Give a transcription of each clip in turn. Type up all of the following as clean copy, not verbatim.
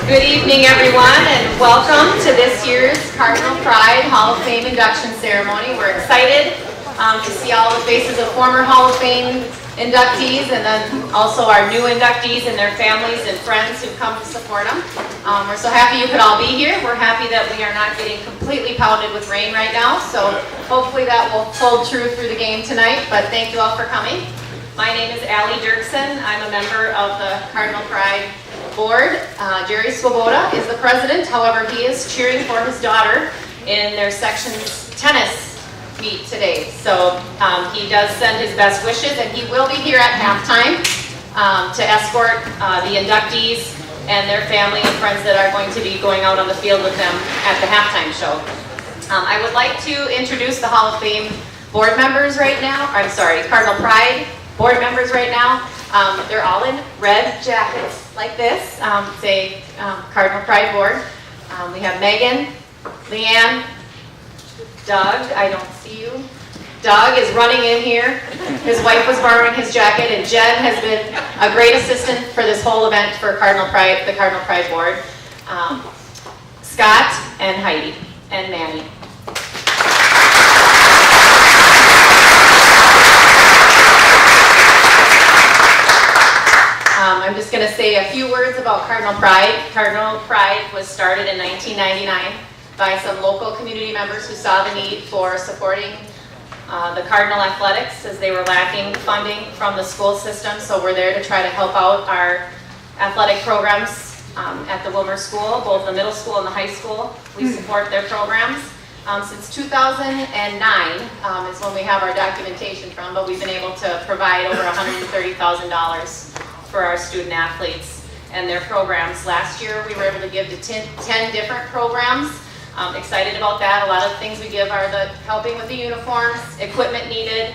Good evening, everyone, and welcome to this year's Cardinal Pride Hall of Fame induction ceremony. We're excited to see all the faces of former Hall of Fame inductees and then also our new inductees and their families and friends who come to support them. We're so happy you could all be here. We're happy that we are not getting completely pounded with rain right now, so hopefully that will hold true through the game tonight, but thank you all for coming. My name is Allie Dirksen. I'm a member of the Cardinal Pride Board. Jerry Swoboda is the president. However, he is cheering for his daughter in their section's tennis meet today. So he does send his best wishes, and he will be here at halftime to escort the inductees and their family and friends that are going to be going out on the field with them at the halftime show. I would like to introduce the Hall of Fame board members right now. I'm sorry, Cardinal Pride board members right now. They're all in red jackets like this, say Cardinal Pride Board. We have Megan, Leanne, Doug, I don't see you. Doug is running in here. His wife was borrowing his jacket, and Jen has been a great assistant for this whole event for Cardinal Pride, the Cardinal Pride Board. Scott and Heidi and Manny. I'm just going to say a few words about Cardinal Pride. Cardinal Pride was started in 1999 by some local community members who saw the need for supporting the Cardinal athletics as they were lacking funding from the school system. So we're there to try to help out our athletic programs at the Wilmer School, both the middle school and the high school. We support their programs. Since 2009 is when we have our documentation from, but we've been able to provide over $130,000 for our student athletes and their programs. Last year we were able to give to 10 different programs. Excited about that. A lot of the things we give are the helping with the uniforms, equipment needed.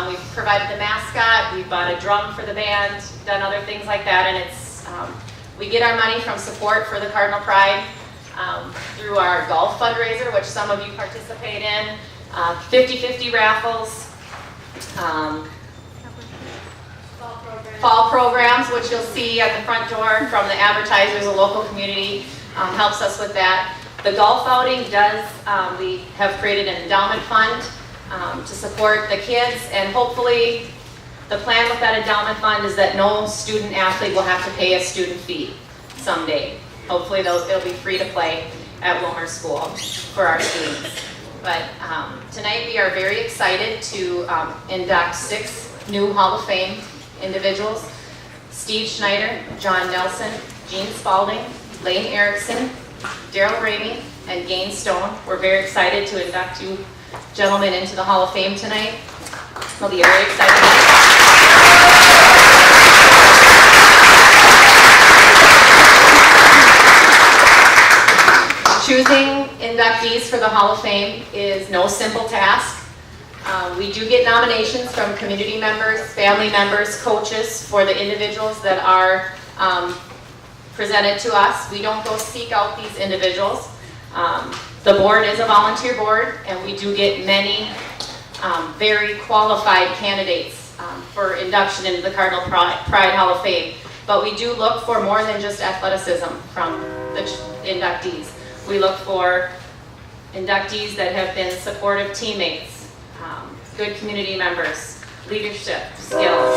We've provided the mascot, we've bought a drum for the band, done other things like that, and it's we get our money from support for the Cardinal Pride through our golf fundraiser, which some of you participate in, 50-50 raffles, fall programs, which you'll see at the front door from the advertisers. A local community helps us with that. The golf outing does, we have created an endowment fund to support the kids, and hopefully the plan with that endowment fund is that no student athlete will have to pay a student fee someday. Hopefully it'll be free to play at Wilmer School for our students. But tonight we are very excited to induct 6 new Hall of Fame individuals: Steve Schneider, John Nelson, Gene Spalding, Lane Erickson, Daryl Ramey, and Gain Stone. We're very excited to induct you gentlemen into the Hall of Fame tonight. It'll be a very exciting night. Choosing inductees for the Hall of Fame is no simple task. We do get nominations from community members, family members, coaches for the individuals that are presented to us. We don't go seek out these individuals. The board is a volunteer board, and we do get many very qualified candidates for induction into the Cardinal Pride Hall of Fame. But we do look for more than just athleticism from the inductees. We look for inductees that have been supportive teammates, good community members, leadership skills,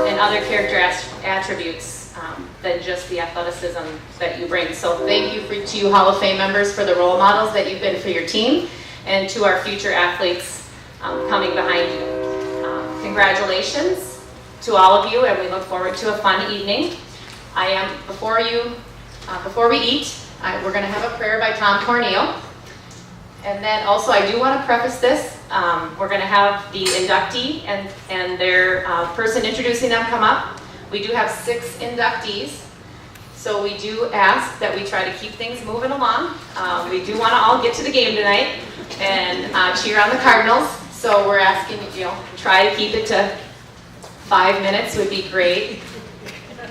and other character attributes than just the athleticism that you bring. So thank you to you Hall of Fame members for the role models that you've been for your team, and to our future athletes coming behind you. Congratulations to all of you, and we look forward to a fun evening. Before we eat, we're going to have a prayer by Tom Corneo. And then also, I do want to preface this. We're going to have the inductee and their person introducing them come up. We do have 6 inductees, so we do ask that we try to keep things moving along. We do want to all get to the game tonight and cheer on the Cardinals. So we're asking, try to keep it to 5 minutes would be great.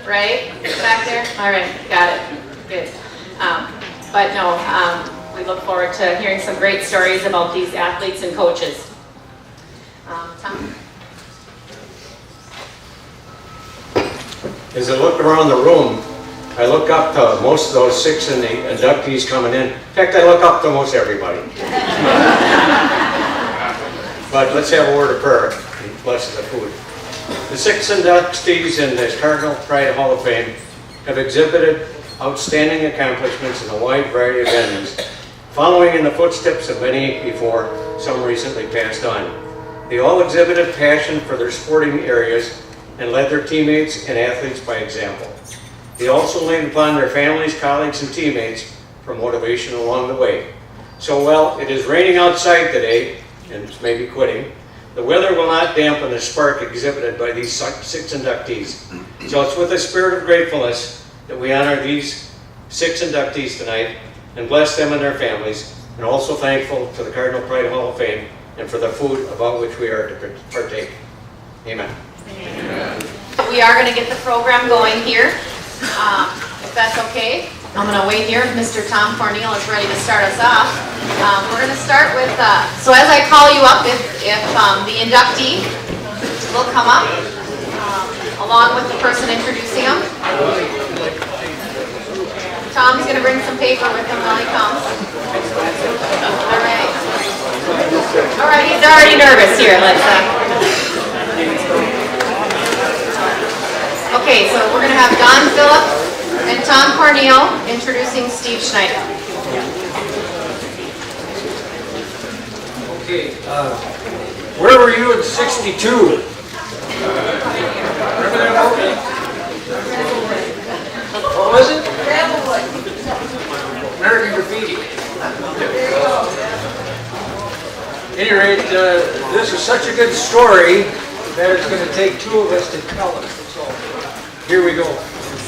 Right? Back there? All right, got it. Good. But no, we look forward to hearing some great stories about these athletes and coaches. Tom? As I look around the room, I look up to most of those 6 in the inductees coming in. In fact, I look up to most everybody. But let's have a word of prayer and bless the food. The 6 inductees in the Cardinal Pride Hall of Fame have exhibited outstanding accomplishments in a wide variety of venues, following in the footsteps of many before, some recently passed on. They all exhibited passion for their sporting areas and led their teammates and athletes by example. They also leaned upon their families, colleagues, and teammates for motivation along the way. So while it is raining outside today, and it's maybe quitting, the weather will not dampen the spark exhibited by these 6 inductees. So it's with a spirit of gratefulness that we honor these 6 inductees tonight and bless them and their families, and also thankful to the Cardinal Pride Hall of Fame and for the food about which we are to partake. Amen. Amen. We are going to get the program going here, if that's okay. I'm going to wait here if Mr. Tom Cardinal is ready to start us off. We're going to start with, so as I call you up, if the inductee will come up, along with the person introducing him. Tom's going to bring some paper with him while he comes. All right. All right, he's already nervous here. Let's. Okay, so we're going to have Don Phillip and Tom Cardinal introducing Steve Schneider. Okay, where were you in '62? Remember that movie? What was it? American Graffiti. At any rate, this is such a good story that it's going to take 2 of us to tell it. So here we go.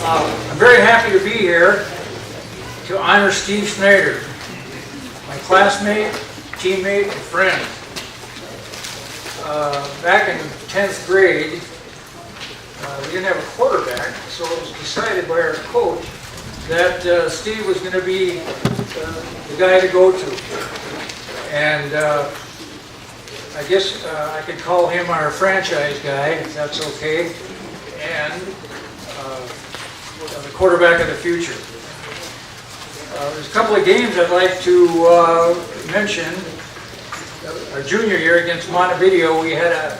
I'm very happy to be here to honor Steve Schneider, my classmate, teammate, and friend. Back in 10th grade, we didn't have a quarterback, so it was decided by our coach that Steve was going to be the guy to go to. And I guess I could call him our franchise guy, if that's okay, and the quarterback of the future. There's a couple of games I'd like to mention. Our junior year against Montevideo, we had a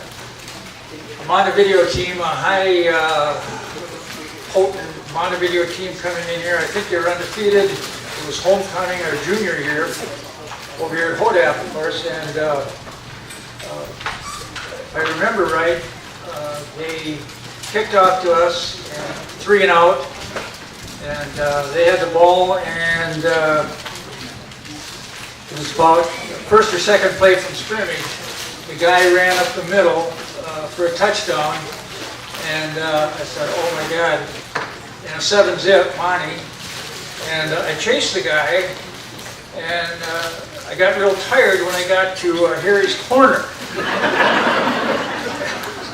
Montevideo team, a high potent Montevideo team coming in here. I think they were undefeated. It was homecoming our junior year over here at Hodap, of course, and if I remember right, they kicked off to us, 3 and out, and they had the ball, and it was about first or second play from scrimmage. The guy ran up the middle for a touchdown, and I said, oh my God, and a 7-zip, Monty, and I chased the guy, and I got real tired when I got to Harry's corner.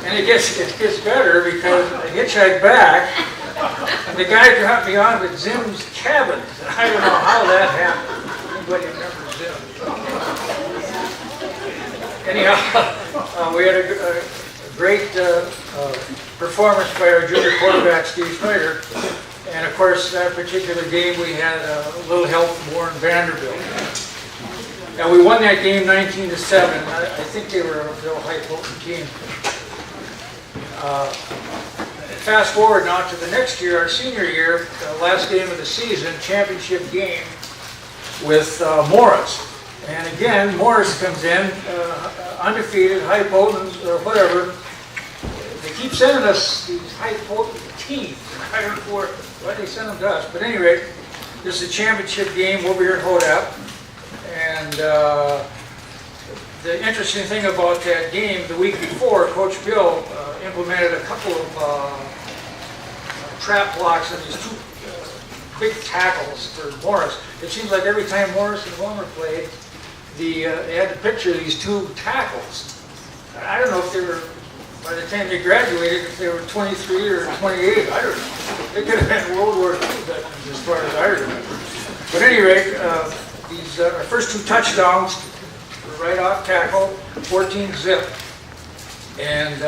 And it gets better because I hitchhiked back, and the guy dropped me off at Zim's cabin. I don't know how that happened. Anybody remember Zim? Anyhow, we had a great performance by our junior quarterback, Steve Schneider. And of course, that particular game, we had a little help from Warren Vanderbilt. And we won that game 19-7. I think they were a real high-potent team. Fast forward now to the next year, our senior year, last game of the season, championship game with Morris. And again, Morris comes in, undefeated, high-potent, or whatever. They keep sending us these high-potent teams. I don't know why they send them to us. But at any rate, this is a championship game over here at Hodap. And the interesting thing about that game, the week before, Coach Bill implemented a couple of trap blocks and these 2 big tackles for Morris. It seems like every time Morris and Wilmer played, they had to picture these 2 tackles. I don't know if they were, by the time they graduated, if they were 23 or 28, I don't know. They could have been World War II veterans as far as I remember. But at any rate, these our first 2 touchdowns were right off tackle, 14-zip. And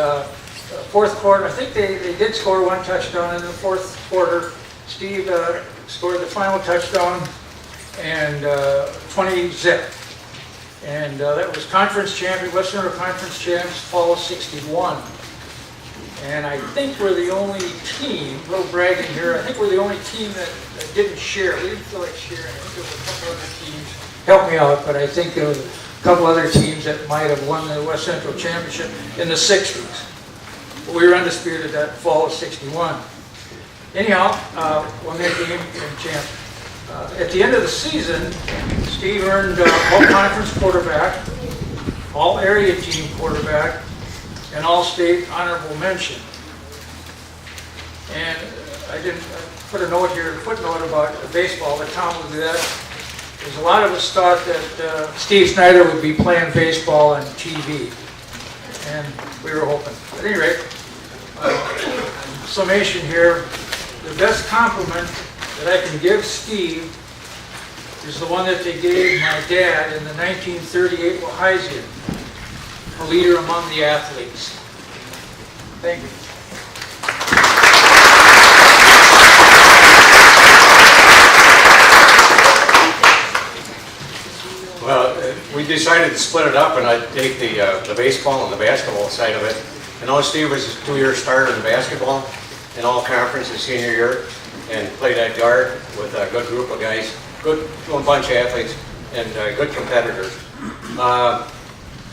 fourth quarter, I think they did score 1 touchdown in the fourth quarter. Steve scored the final touchdown and 20 zip. And that was conference champion, West Central Conference champs, fall of '61. And I think we're the only team, a little bragging here, I think we're the only team that didn't share. We didn't feel like sharing. I think there was a couple other teams, help me out, but I think there was a couple other teams that might have won the West Central Championship in the '60s. But we were undisputed that fall of '61. Anyhow, won that game and champ. At the end of the season, Steve earned all-conference quarterback, all-area team quarterback, and all-state honorable mention. And I put a note here, footnote about baseball, but Tom will do that. There's a lot of us thought that Steve Schneider would be playing baseball on TV, and we were hoping. At any rate, summation here, the best compliment that I can give Steve is the one that they gave my dad in the 1938 Wahizia, a leader among the athletes. Thank you. Well, we decided to split it up, and I'd take the baseball and the basketball side of it. I know Steve was a 2-year starter in basketball in all conference his senior year, and played at guard with a good group of guys, good bunch of athletes, and good competitors.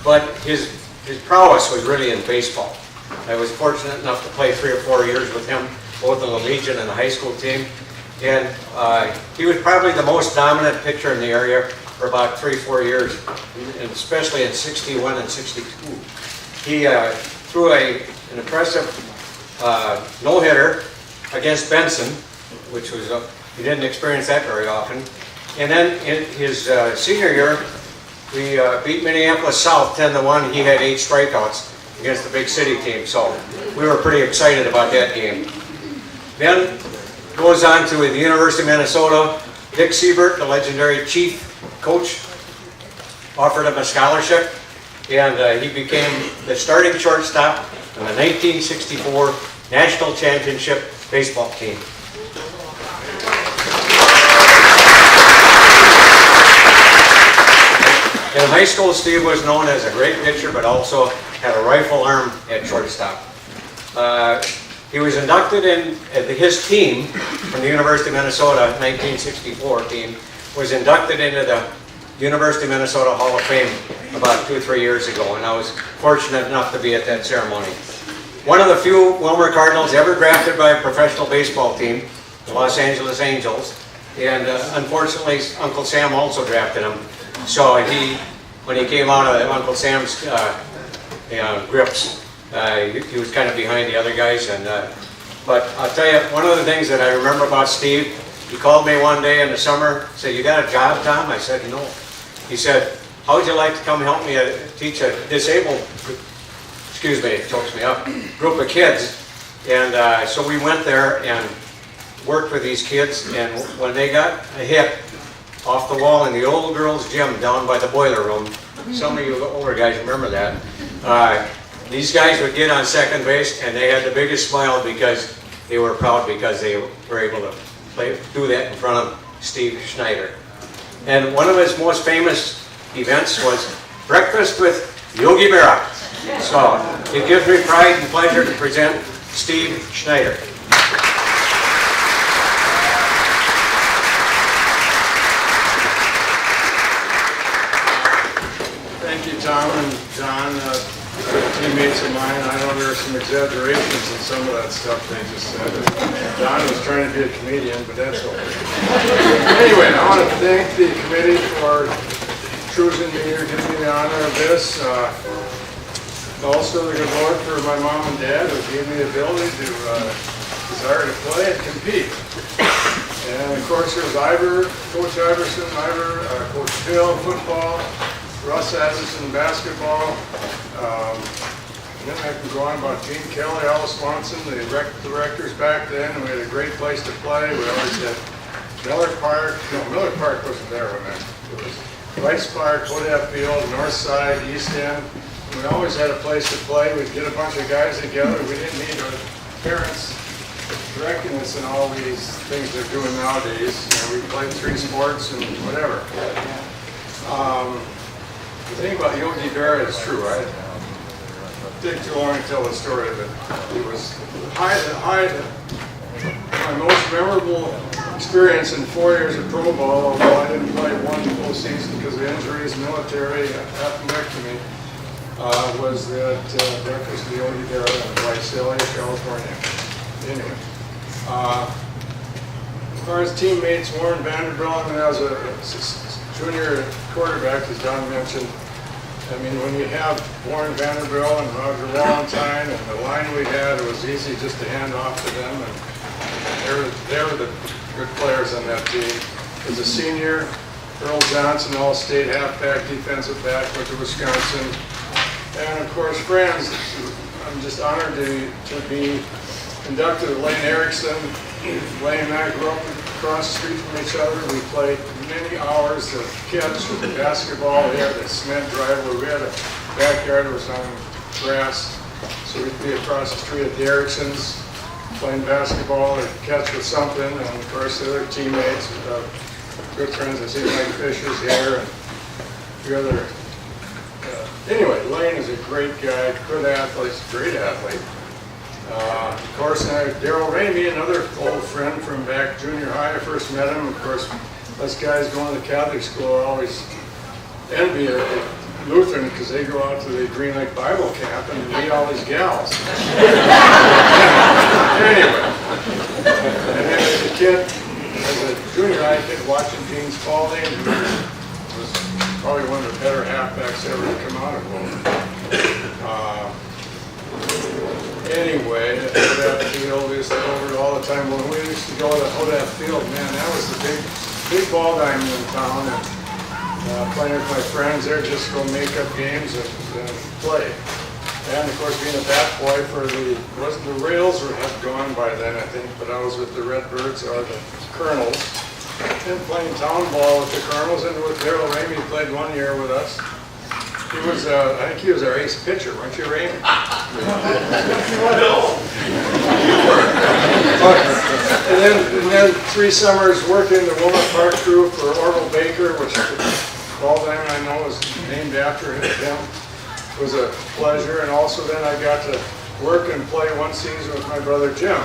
But his prowess was really in baseball. I was fortunate enough to play 3 or 4 years with him, both in the Legion and the high school team. And he was probably the most dominant pitcher in the area for about 3 or 4 years, and especially in '61 and '62. He threw an impressive no-hitter against Benson, which was, he didn't experience that very often. And then in his senior year, we beat Minneapolis South 10-1. He had 8 strikeouts against the big city team, so we were pretty excited about that game. Then goes on to the University of Minnesota. Dick Siebert, the legendary chief coach, offered him a scholarship, and he became the starting shortstop in the 1964 National Championship baseball team. In high school, Steve was known as a great pitcher, but also had a rifle arm at shortstop. He was inducted in, his team from the University of Minnesota, 1964 team, was inducted into the University of Minnesota Hall of Fame about 2 or 3 years ago, and I was fortunate enough to be at that ceremony. One of the few Wilmer Cardinals ever drafted by a professional baseball team, the Los Angeles Angels, and unfortunately Uncle Sam also drafted him. So when he came out of Uncle Sam's grips, he was kind of behind the other guys. But I'll tell you, one of the things that I remember about Steve, he called me one day in the summer, said, "You got a job, Tom?" I said, "No." He said, "How would you like to come help me teach a disabled, excuse me, it chokes me up, group of kids?" And so we went there and worked with these kids, and when they got a hit off the wall in the old girls' gym down by the boiler room, some of you older guys remember that, these guys would get on second base, and they had the biggest smile because they were proud because they were able to do that in front of Steve Schneider. And one of his most famous events was breakfast with Yogi Berra. So it gives me pride and pleasure to present Steve Schneider. Thank you, Tom and John, teammates of mine. I know there are some exaggerations in some of that stuff they just said. John was trying to be a comedian, but that's okay. Anyway, I want to thank the committee for choosing me or giving me the honor of this. Also, the good Lord for my mom and dad who gave me the ability to desire to play and compete. And of course, there's Coach Iverson, Coach Phil, football, Russ Addison, basketball. And then I can go on about Gene Kelly, Al Swanson, the directors back then. We had a great place to play. We always had Miller Park. No, Miller Park wasn't there when that. It was Rice Park, Woodhead Field, North Side, East End. We always had a place to play. We'd get a bunch of guys together. We didn't need our parents. directness in all these things they're doing nowadays. We played 3 sports and whatever. The thing about Yogi Berra is true. I take too long to tell the story, but it was my most memorable experience in 4 years of pro ball, although I didn't play one full season because of injuries, military, appendectomy, was that breakfast with Yogi Berra in Visalia, California. Anyway, as far as teammates, Warren Vanderbilt, when I was a junior quarterback, as Don mentioned, I mean, when you have Warren Vanderbilt and Roger Valentine and the line we had, it was easy just to hand off to them, and they were the good players on that team. As a senior, Earl Johnson, all-state halfback, defensive back, went to Wisconsin. And of course, friends, I'm just honored to be inducted with Lane Erickson. Lane and I grew up across the street from each other. We played many hours of catch with basketball. We had a cement driveway. We had a backyard that was on grass. So we'd be across the street at the Ericksons playing basketball or catch with something. And of course, the other teammates, good friends. I see Mike Fisher's here and a few other. Anyway, Lane is a great guy, good athlete, great athlete. Of course, Darryl Ramey, another old friend from back junior high. I first met him. Of course, us guys going to Catholic school are always envy of Lutheran because they go out to the Green Lake Bible Camp and meet all these gals. Anyway, and then as a kid, as a junior high kid, watching Gene Spalding, was probably one of the better halfbacks ever to come out of home. Anyway, Hodapp Field, we used to go over it all the time. When we used to go to Hodapp Field, man, that was the big ball diamond in town. And playing with my friends there, just go make up games and play. And of course, being a bat boy for the Rails had gone by then, I think, but I was with the Redbirds or the Colonels. And playing town ball with the Colonels, and with Darryl Ramey, he played 1 year with us. He was, I think he was our ace pitcher, weren't you, Ramey? And then 3 summers working the Wilmot Park crew for Orville Baker, which all them I know is named after him. It was a pleasure, and also then I got to work and play 1 season with my brother Jim,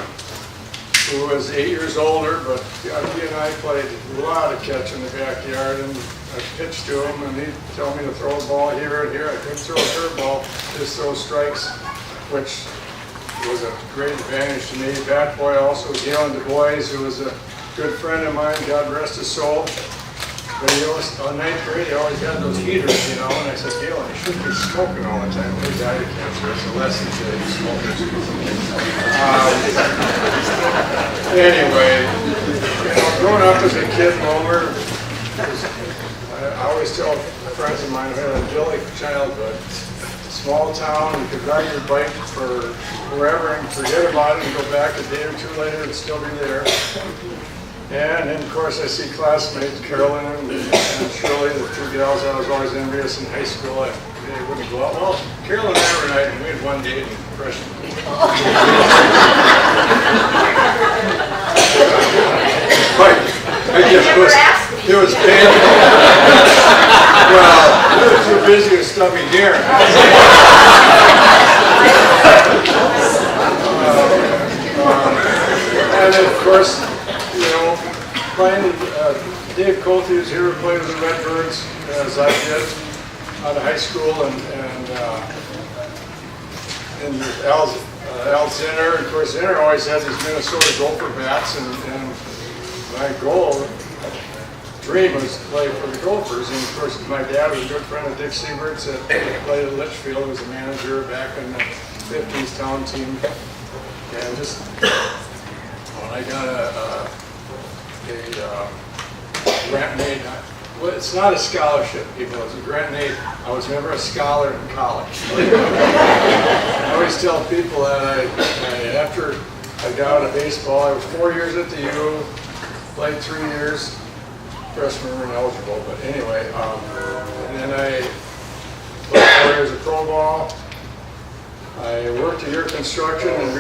who was 8 years older, but he and I played a lot of catch in the backyard, and I pitched to him, and he'd tell me to throw the ball here and here. I couldn't throw a curveball, just throw strikes, which was a great advantage to me. Bat boy also, Galen Du Bois, who was a good friend of mine, God rest his soul. But he always, on 9th grade, he always had those heaters, you know, and I said, Galen, you shouldn't be smoking all the time. He died of cancer. It's a lesson to smokers. Anyway, you know, growing up as a kid, Homer, I always tell friends of mine who had an idyllic childhood. Small town, you could ride your bike for wherever and forget about it and go back a day or 2 later and still be there. And then, of course, I see classmates, Carolyn and Shirley, the 2 gals I was always envious in high school. They wouldn't go out. Well, Carolyn and I were night, and we had 1 date in freshman. It was bad. Well, we were too busy with stuffy deer. And then, of course, you know, playing, Dave Colte was here, played with the Redbirds, as I did, out of high school, and Al Zinner. Of course, Zinner always had these Minnesota Gopher bats, and my dream was to play for the Gophers. And of course, my dad was a good friend of Dick Siebert's that played at Litchfield. He was a manager back in the 50s town team. And just when I got a grant made, well, it's not a scholarship, people. It's a grant made. I was never a scholar in college. I always tell people that after I got out of baseball, I was 4 years at the U, played 3 years. Freshmen weren't eligible, but anyway, and then I played 4 years of pro ball, I worked at your construction and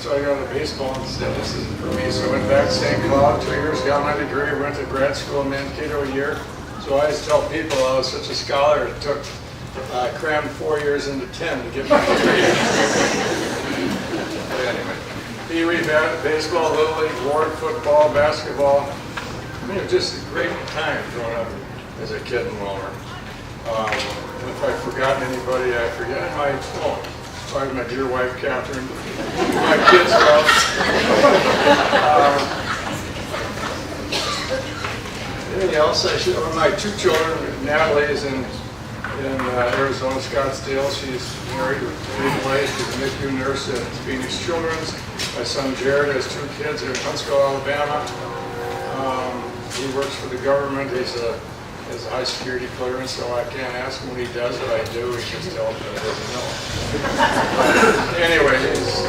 so I got into baseball and said this isn't for me. So I went back to St. Cloud 2 years, got my degree, went to grad school in Mankato a year. So I always tell people I was such a scholar, it took, I crammed 4 years into 10 to get my degree. Anyway, Pee Wee baseball, Little League, ward football, basketball. I mean, it was just a great time growing up as a kid in Wilmer. If I've forgotten anybody, I forget my phone. Probably my dear wife, Catherine, my kids, anything else I should, my 2 children, Natalie is in Arizona, Scottsdale. She's married with 3 wives. She's a NICU nurse at Phoenix Children's. My son Jared has 2 kids in Huntsville, Alabama. He works for the government. He's a high security clearance, so I can't ask him what he does, but I do. He just tells me he doesn't know. Anyway, he's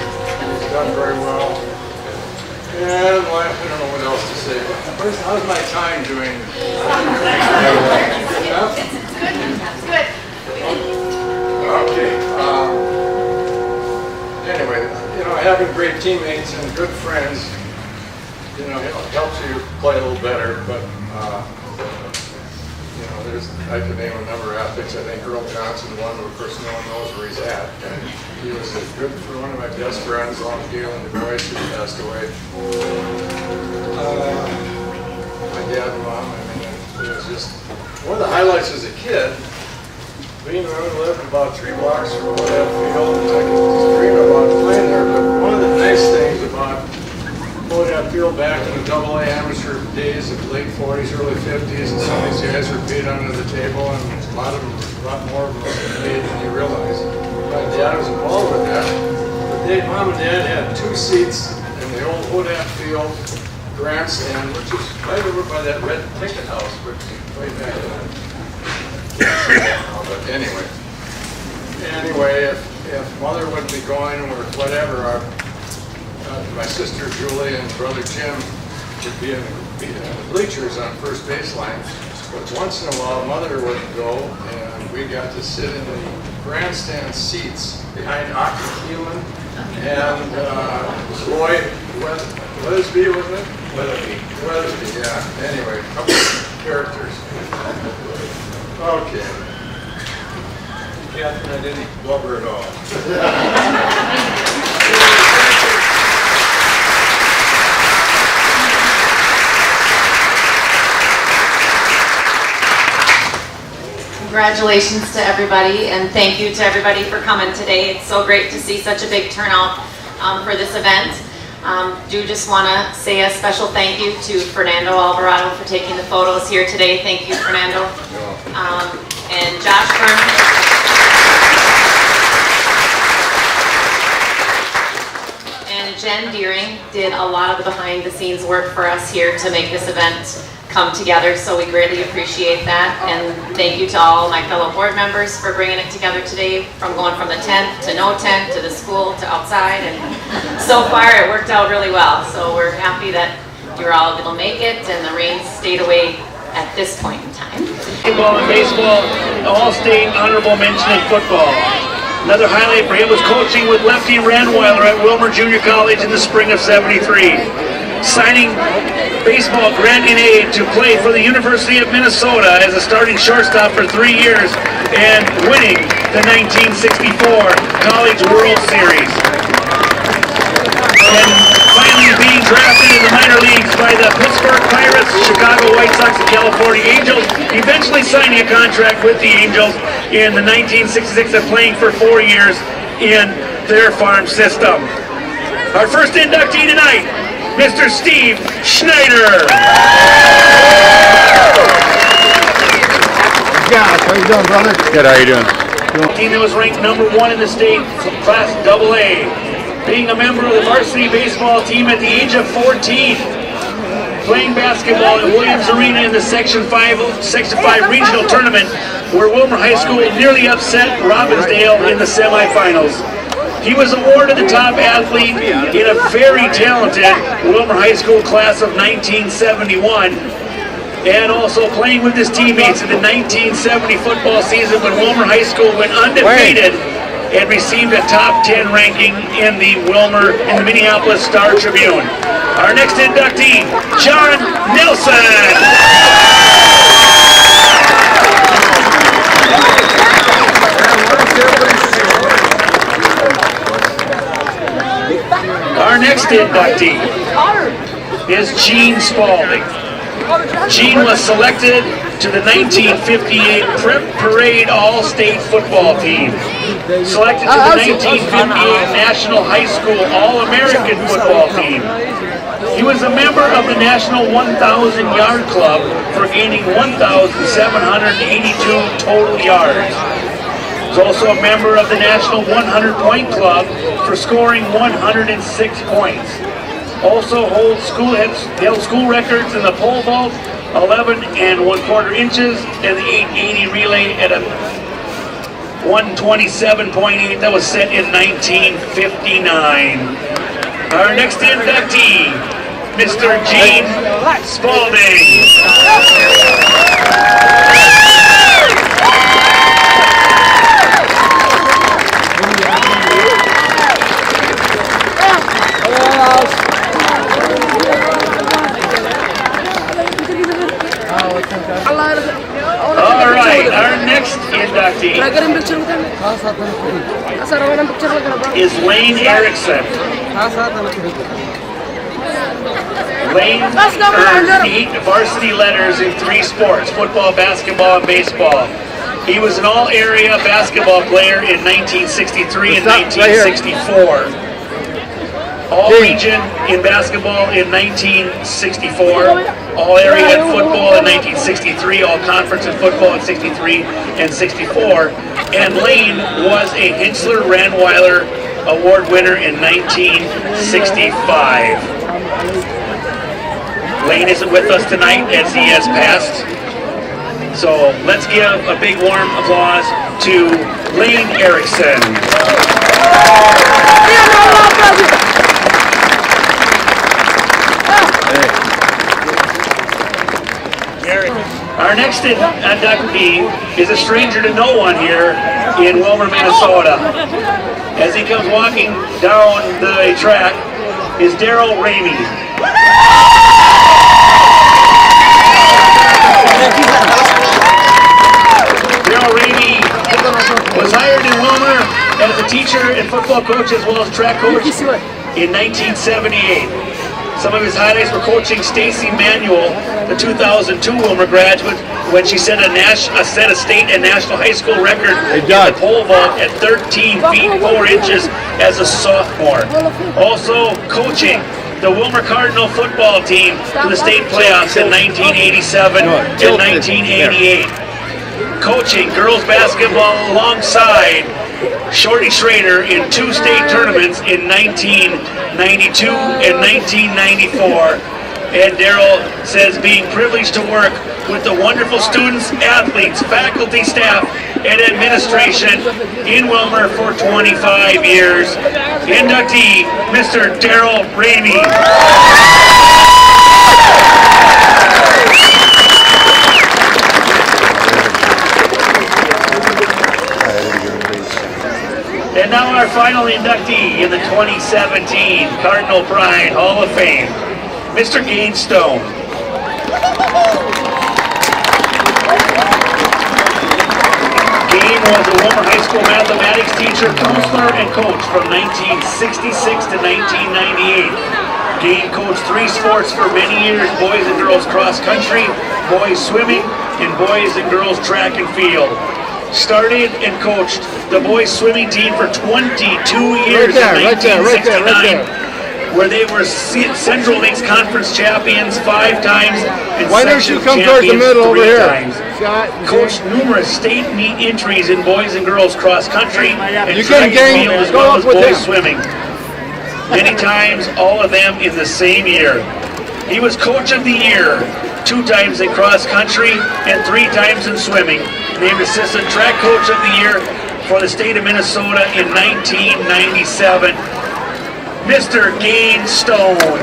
done very well. And I don't know what else to say. How's my time doing? Good enough? That's good. Okay. Anyway, having great teammates and good friends, it helps you play a little better, but I could name a number of athletes. I think Earl Johnson, one who, of course, no one knows where he's at. And he was one of my best friends, along with Galen DeBois, who passed away. My dad and mom, I mean, it was just one of the highlights as a kid. We lived about 3 blocks from that field, and I could just dream about playing there. But one of the nice things about that field back in the AA amateur days of the late 40s, early 50s, and some of these guys were paid under the table, and a lot more of them were paid than you realize. My dad was involved with that. But Mom and Dad had 2 seats in the old Hodat Field grandstand, which is right over by that red ticket house, which way back then. But anyway, if Mother wouldn't be going or whatever, my sister Julie and brother Jim would be in the bleachers on first baseline. But once in a while, Mother wouldn't go, and we got to sit in the grandstand seats behind Aki Keelan and Lloyd Weathersby, wasn't it? Weathersby, yeah. Anyway, a couple of characters. Okay. Catherine, I didn't blubber at all. Congratulations to everybody, and thank you to everybody for coming today. It's so great to see such a big turnout for this event. Do just want to say a special thank you to Fernando Alvarado for taking the photos here today. Thank you, Fernando. And Josh Berman. And Jen Deering did a lot of the behind the scenes work for us here to make this event come together, so we greatly appreciate that. And thank you to all my fellow board members for bringing it together today, from going from the tent to no tent to the school to outside, and so far it worked out really well. So we're happy that you're all able to make it and the rain stayed away at this point in time. Football and baseball, all-state honorable mention in football. Another highlight for him was coaching with Lefty Ranweiler at Wilmer Junior College in the spring of '73. Signing baseball, granting aid to play for the University of Minnesota as a starting shortstop for 3 years, and winning the 1964 College World Series. And finally being drafted in the minor leagues by the Pittsburgh Pirates, Chicago White Sox, and California Angels, eventually signing a contract with the Angels in the 1966 and playing for 4 years in their farm system. Our first inductee tonight, Mr. Steve Schneider. Josh, how you doing, brother? Good, how you doing? Team that was ranked #1 in the state, class AA. Being a member of the varsity baseball team at the age of 14. Playing basketball at Williams Arena in the Section 5 regional tournament, where Wilmer High School nearly upset Robbinsdale in the semifinals. He was awarded the top athlete in a very talented Wilmer High School class of 1971, and also playing with his teammates in the 1970 football season when Wilmer High School went undefeated and received a top 10 ranking in the Minneapolis Star Tribune. Our next inductee, John Nelson. Our next inductee is Gene Spalding. Gene was selected to the 1958 Prep Parade All-State Football Team. Selected to the 1958 National High School All-American Football Team. He was a member of the National 1,000-Yard Club for gaining 1,782 total yards. He was also a member of the National 100-Point Club for scoring 106 points. Also held school records in the pole vault, 11 1/4 inches, and the 880 relay at a 127.8 that was set in 1959. Our next inductee, Mr. Gene Spalding. All right, our next inductee is Lane Erickson. Lane earned 8 varsity letters in 3 sports, football, basketball, and baseball. He was an all-area basketball player in 1963 and 1964. All-region in basketball in 1964, all-area in football in 1963, all-conference in football in 63 and 64, and Lane was a Hensler-Ranweiler Award winner in 1965. Lane isn't with us tonight as he has passed, so let's give a big warm applause to Lane Erickson. Our next inductee is a stranger to no one here in Willmar, Minnesota. As he comes walking down the track is Daryl Ramey. Daryl Ramey was hired in Willmar as a teacher and football coach as well as track coach in 1978. Some of his highlights were coaching Stacy Manuel, the 2002 Willmar graduate, when she set a state and national high school record in the pole vault at 13 feet 4 inches as a sophomore. Also coaching the Willmar Cardinal football team to the state playoffs in 1987 and 1988. Coaching girls basketball alongside Shorty Schrader in 2 state tournaments in 1992 and 1994. And Daryl says being privileged to work with the wonderful students, athletes, faculty, staff, and administration in Willmar for 25 years. Inductee, Mr. Daryl Ramey. And now our final inductee in the 2017 Cardinal Pride Hall of Fame, Mr. Gain Stone. Gain was a Willmar High School mathematics teacher, counselor, and coach from 1966 to 1998. Gain coached 3 sports for many years: boys and girls cross country, boys swimming, and boys and girls track and field. Started and coached the boys swimming team for 22 years in 1969, where they were Central Lakes Conference champions 5 times and section champions 3 times. Coached numerous state meet entries in boys and girls cross country and track and field as well as boys swimming. Many times, all of them in the same year. He was Coach of the Year 2 times in cross country and 3 times in swimming. Named Assistant Track Coach of the Year for the state of Minnesota in 1997. Mr. Gain Stone.